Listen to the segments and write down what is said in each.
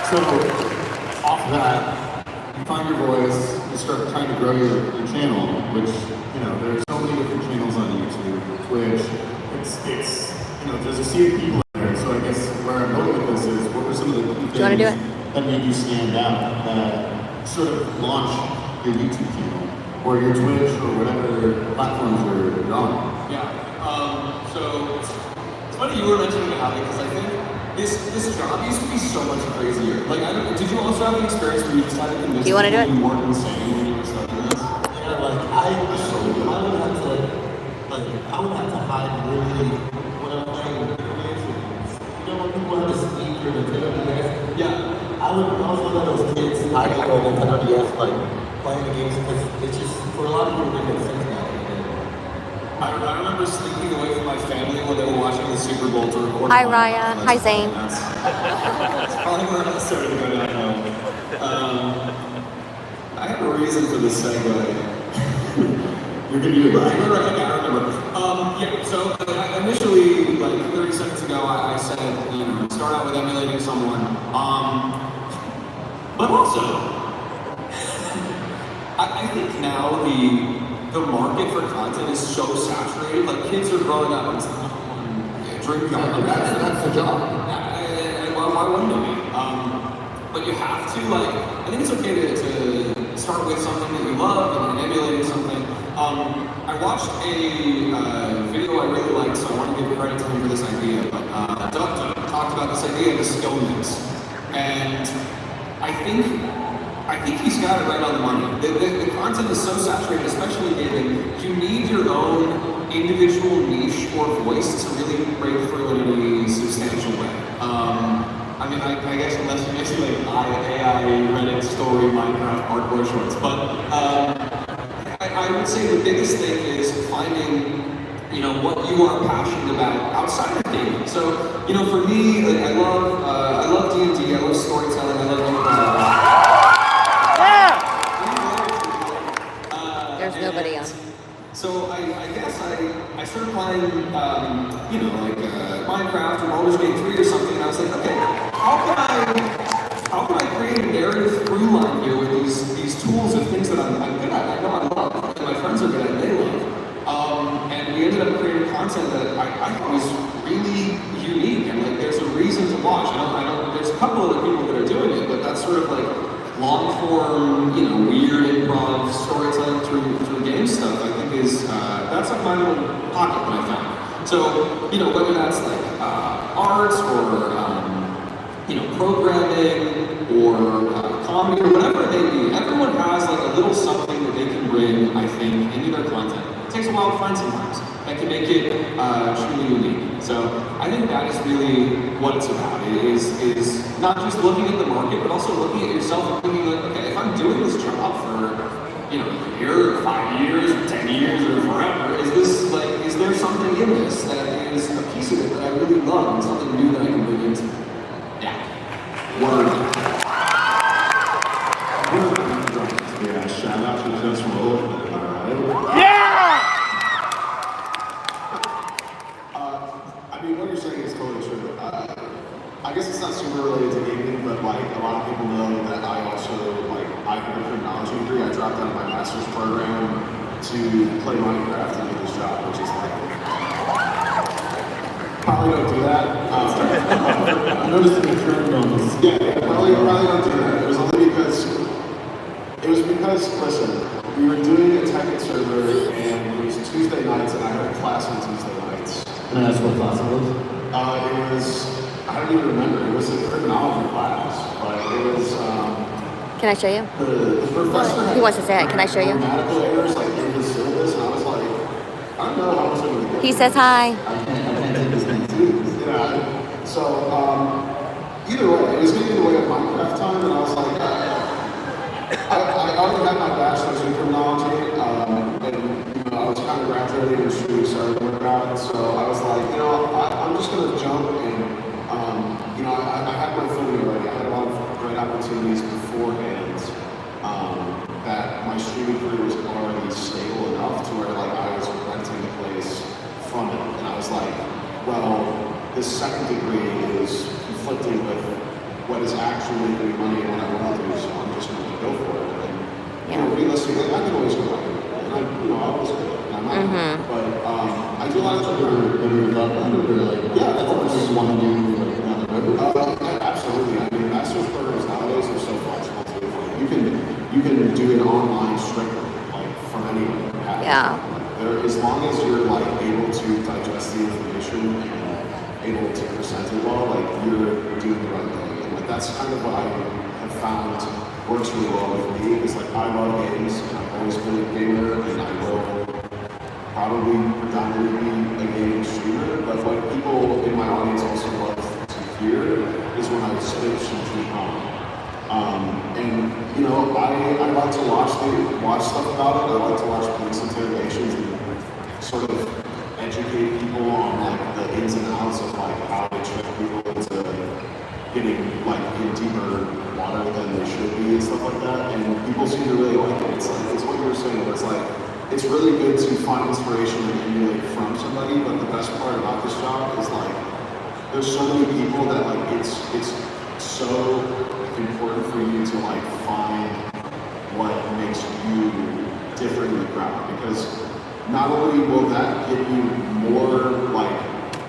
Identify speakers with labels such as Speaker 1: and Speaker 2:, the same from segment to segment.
Speaker 1: So, off of that, you find your voice, you start trying to grow your channel, which, you know, there's so many different channels on YouTube, Twitch, it's you know, there's a sea of people there, so I guess where I'm going with this is, what were some of the key things that made you stand out, that sort of launch your YouTube channel, or your Twitch, or whatever platforms you're on?
Speaker 2: Yeah, so, it's funny you were mentioning about it, because I think this job used to be so much crazier. Like, did you also have an experience where you just had to convince people you weren't insane when you were studying this?
Speaker 3: Yeah, like, I would have to hide really when I'm playing video games. You know when people have a sneak or Nintendo DS?
Speaker 2: Yeah.
Speaker 3: I was one of those kids hiding on Nintendo DS, like, playing the games, because it's just, for a lot of people, it makes sense now.
Speaker 2: I remember sneaking away from my family when they were watching the Super Bowl to record.
Speaker 4: Hi, Raya. Hi, Zane.
Speaker 2: That's probably where I started to go downhill. I have a reason for this segue.
Speaker 1: You're gonna do it right.
Speaker 2: I remember. Yeah, so initially, like 30 seconds ago, I said, you know, start out with emulating someone. But also, I think now the market for content is so saturated. Like, kids are growing up and drinking.
Speaker 1: That's the job.
Speaker 2: Why wouldn't it be? But you have to, like, I think it's okay to start with something that you love and emulating something. I watched a video I really liked, so I want to give credit to him for this idea. But Doug talked about this idea of the skill mix, and I think he's got it right on the money. The content is so saturated, especially gaming. You need your own individual niche or voice to really break through in any substantial way. I mean, I guess unless you mention like AI, Reddit, story, Minecraft, hardcore shorts. But I would say the biggest thing is finding, you know, what you are passionate about outside of gaming. So, you know, for me, like, I love D&D, I love storytelling, I love
Speaker 4: There's nobody on.
Speaker 2: So I guess I started playing, you know, like Minecraft or Baldur's Gate 3 or something, and I was like, okay, how can I create a narrative through line here with these tools and things that I'm good at, I know I love, and my friends are good at, and they love. And we ended up creating content that I thought was really unique, and like there's a reason to watch. I don't, there's a couple other people that are doing it, but that's sort of like long form, you know, weird improv storytelling through game stuff, I think is, that's like my little pocket that I found. So, you know, whether that's like art or, you know, programming or comedy or whatever it may be, everyone has like a little something that they can bring, I think, into their content. It takes a while to find sometimes that can make it truly unique. So I think that is really what it's about. It is not just looking at the market, but also looking at yourself and thinking like, okay, if I'm doing this job for, you know, a year, or 5 years, or 10 years, or forever, is there something in this that is a piece of it that I really love and something new that I can bring into? Yeah. Word.
Speaker 1: Yeah, shout out to Just Roll.
Speaker 5: I mean, what you're saying is totally true. I guess it's not super related to gaming, but like a lot of people know that I also, like, I have a criminology degree. I dropped out of my master's program to play Minecraft and do this job, which is like, probably don't do that.
Speaker 1: I noticed in the current moments.
Speaker 5: Yeah, probably don't do that. It was only because, listen, we were doing a tech server and it was Tuesday nights and I had a class on Tuesday nights.
Speaker 1: Can I ask what class it was?
Speaker 5: It was, I don't even remember, it was a criminology class, but it was,
Speaker 4: Can I show you?
Speaker 5: the professor
Speaker 4: He wants to say it. Can I show you?
Speaker 5: grammatical errors like in the syllabus, and I was like, I don't know how much I'm going to get.
Speaker 4: He says hi.
Speaker 1: I can't take this thing too.
Speaker 5: Yeah, so, either way, it was getting in the way of Minecraft time, and I was like, I already had my bachelor's in criminology, and you know, I was kind of graduating and shooting, started to work out, so I was like, you know, I'm just going to jump and, you know, I had my footing already. I had a lot of great opportunities beforehand that my streaming career was already stable enough to where like I was renting a place from it, and I was like, well, this second degree is conflicting with what is actually making money at what I want to do, so I'm just going to go for it. And, you know,
Speaker 4: Yeah.
Speaker 5: realistically, I can always go back. And I always go. And I'm not. But I do like to yeah, that's what you want to do. Absolutely. I mean, master's programs nowadays are so flexible too. You can do it online strictly, like from anywhere.
Speaker 4: Yeah.
Speaker 5: As long as you're like able to digest the information and able to present it well, like you're doing the right thing. And like that's kind of what I have found works really well with me. Is like I love games and I've always been a gamer and I will probably predominantly be a game streamer. But what people in my audience also love to hear is when I spit some truth on. And you know, I like to watch stuff about it. I like to watch police interrogations and sort of educate people on like the ins and outs of like how they trick people into getting like in deeper water than they should be and stuff like that. And people seem to really like it. It's what you were saying. It's like it's really good to find inspiration and emulate from somebody. But the best part about this job is like there's so many people that like it's so important for you to like find what makes you different in the crowd, because not only will that give you more like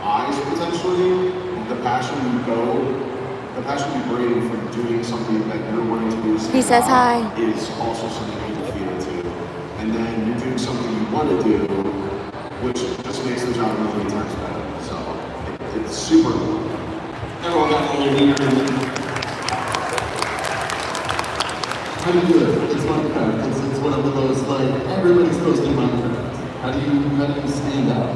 Speaker 5: eyes potentially, the passion you bring from doing something that you're wanting to do
Speaker 4: He says hi.
Speaker 5: is also something people feel too. And then you're doing something you want to do, which just makes the job a million times better. So it's super cool.
Speaker 3: Everyone got all your How do you do it? It's Minecraft. It's one of those, like, everybody's posting Minecraft. How do you stand out?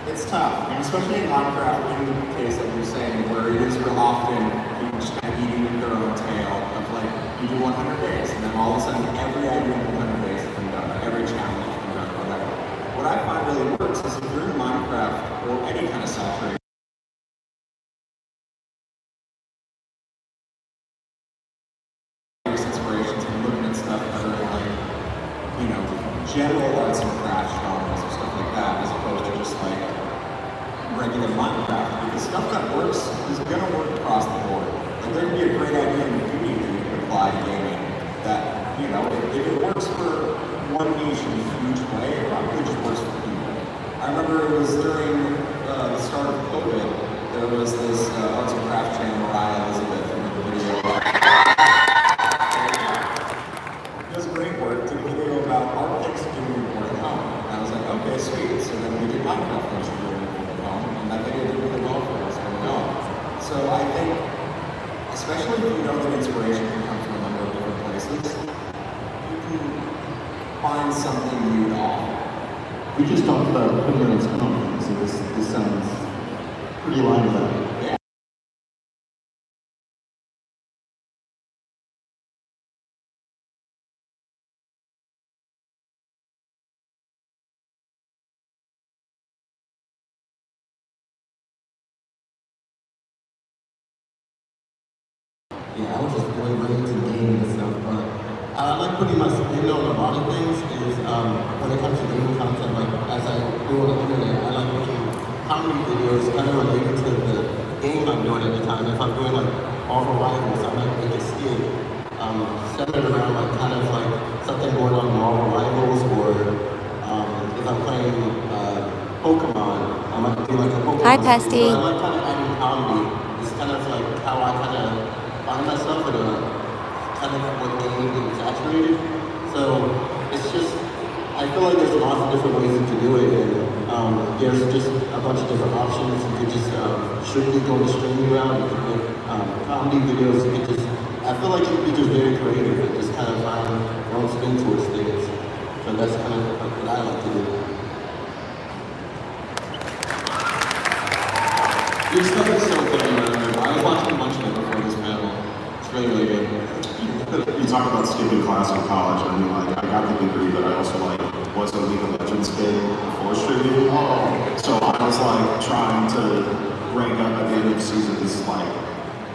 Speaker 6: It's tough, and especially in Minecraft, in the case like you're saying, where it is real often people just kind of eating their own tail of like, you do 100 days, and then all of a sudden every idea in 100 days has been done, or every challenge has been done, or whatever. What I find really works is if you're in Minecraft or any kind of saturated inspirations and looking at stuff that are like, you know, general arts and crafts genres or stuff like that, as opposed to just like regular Minecraft. Because stuff that works is gonna work across the board. Like there can be a great idea in the community that you can apply to gaming that, you know, if it works for one niche in a huge way, it probably just works for people. I remember it was during the start of COVID, there was this arts and crafts channel, Mariah Elizabeth, who did a video about does great work, did a video about architects doing work at home. And I was like, okay, sweet. So then we did Minecraft first doing work at home, and that video did really well for us early on. So I think, especially if you know that inspiration can come from a number of different places, you can find something new to offer.
Speaker 3: We just talked about putting your own spin on things, so this sounds pretty aligned with that.
Speaker 6: Yeah.
Speaker 3: Yeah, I was just going right into gaming and stuff, but I like putting my spin on a lot of things is when it comes to gaming content, like as I go on the internet, I like making comedy videos kind of related to the game I'm doing at the time. If I'm doing like Marvel Rivals, I might make a skit centered around like kind of like something going on in Marvel Rivals, or if I'm playing Pokemon, I might do like a Pokemon.
Speaker 4: Hi, Pasty.
Speaker 3: So I like kind of adding comedy. It's kind of like how I kind of find myself in a kind of what game getting saturated. So it's just, I feel like there's lots of different ways to do it, and there's just a bunch of different options. You could just strictly go the streaming route. You could make comedy videos. You could just, I feel like you could be just very creative and just kind of find your own spin towards things. So that's kind of what I like to do.
Speaker 2: Your stuff is so good. I was watching a bunch of it before this panel. It's really, really good.
Speaker 1: You talk about skipping class in college. I mean, like, I got the degree, but I also, like, was a League of Legends kid before streaming. So I was, like, trying to rank up at the end of seasons, like,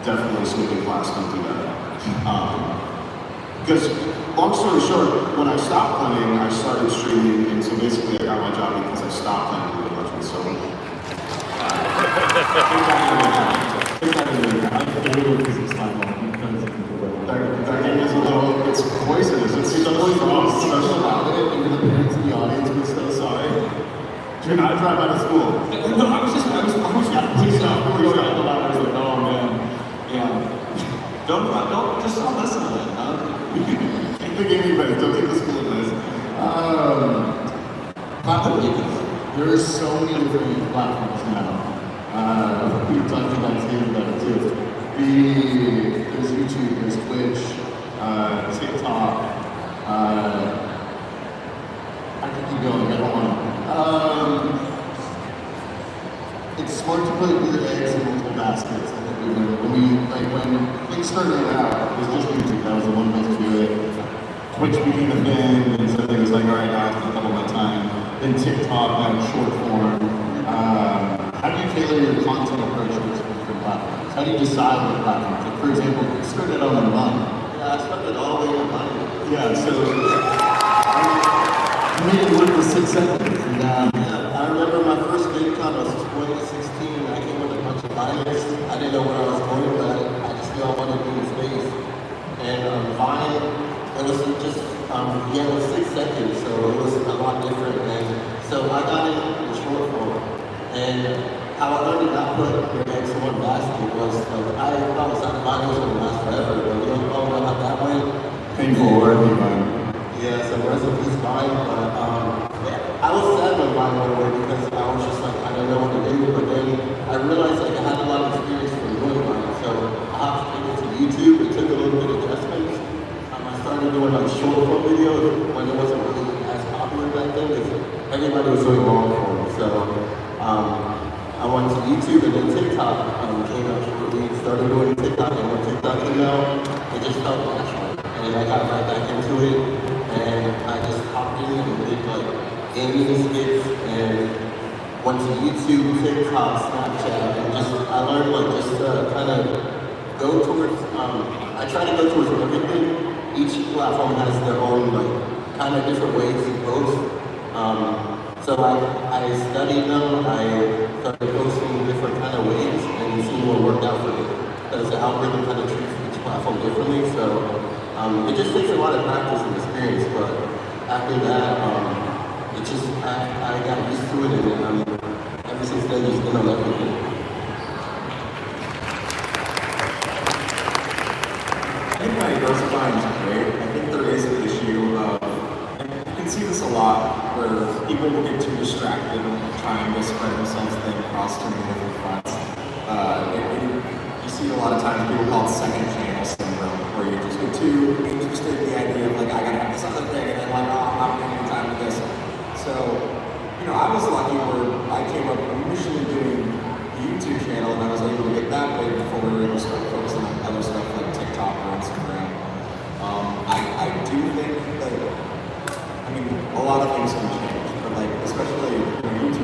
Speaker 1: definitely skipping class, don't do that. Because, long story short, when I stopped playing, I started streaming, and so basically I got my job because I stopped playing League of Legends. So,
Speaker 3: I
Speaker 1: Should I drive out of school?
Speaker 2: No, I was
Speaker 1: Please stop. Before you go down the ladder, I was like, oh man.
Speaker 6: Yeah. Don't just don't listen to it.
Speaker 1: Take the gaming advice, don't take the school advice. Platforms. There are so many different platforms now. We were talking about it too. There's YouTube, there's Twitch, TikTok. I can keep going, I don't want to. It's smart to put your eggs in multiple baskets. I think we learned when things started out, it was just YouTube. That was the one place to do it. Twitch became a thing, and so it was like, all right, now I have to double my time. Then TikTok, now short form. How do you tailor your content approach to different platforms? How do you decide what platforms? Like, for example, you started on the run.
Speaker 3: Yeah, I started all the way on mine.
Speaker 1: Yeah, so I made it work for 6 seconds. And,
Speaker 3: I remember my first VidCon was 2016. I came with a bunch of binders. I didn't know where I was going, but I just knew I wanted to be in space. And Vine, it was just, it was 6 seconds, so it was a lot different. And so I got in the short form. And how I learned to not put your eggs in one basket was, like, I thought Vine was going to last forever, but you don't know how that went.
Speaker 1: painful word, Vine.
Speaker 3: Yeah, so rest in peace, Vine. But I was sad when Vine went away because I was just like, I don't know what to do. But then I realized like I had a lot of experience from doing Vine, so I hopped into YouTube. It took a little bit of adjustments. I started doing like short form videos when it wasn't really as popular back then because everybody was doing long form. So I went to YouTube and then TikTok came out shortly. Started doing TikTok, and when TikTok came out, it just felt natural. And I got right back into it, and I just hopped in and did like gaming skits and went to YouTube, TikTok, Snapchat, and I learned like just to kind of go towards. I try to go towards everything. Each platform has their own like kind of different ways to post. So I studied them. I started posting different kind of ways and seeing what worked out for me. Because the algorithm kind of treats each platform differently. So it just takes a lot of practice and experience. But after that, it just I got used to it, and ever since then, just been on everything.
Speaker 6: I think diversifying is great. I think there is an issue of, and you can see this a lot, where people will get too distracted trying to spread themselves thin across too many different fronts. You see a lot of times people call it second channel syndrome, where you just get too interested in the idea of like, I gotta have this other thing, and then like, oh, I'm not getting time with this. So, I was lucky where I came up initially doing the YouTube channel, and I was able to get that big before we were able to start focusing on other stuff like TikTok or Instagram. I do think that, a lot of things can change, but like, especially YouTube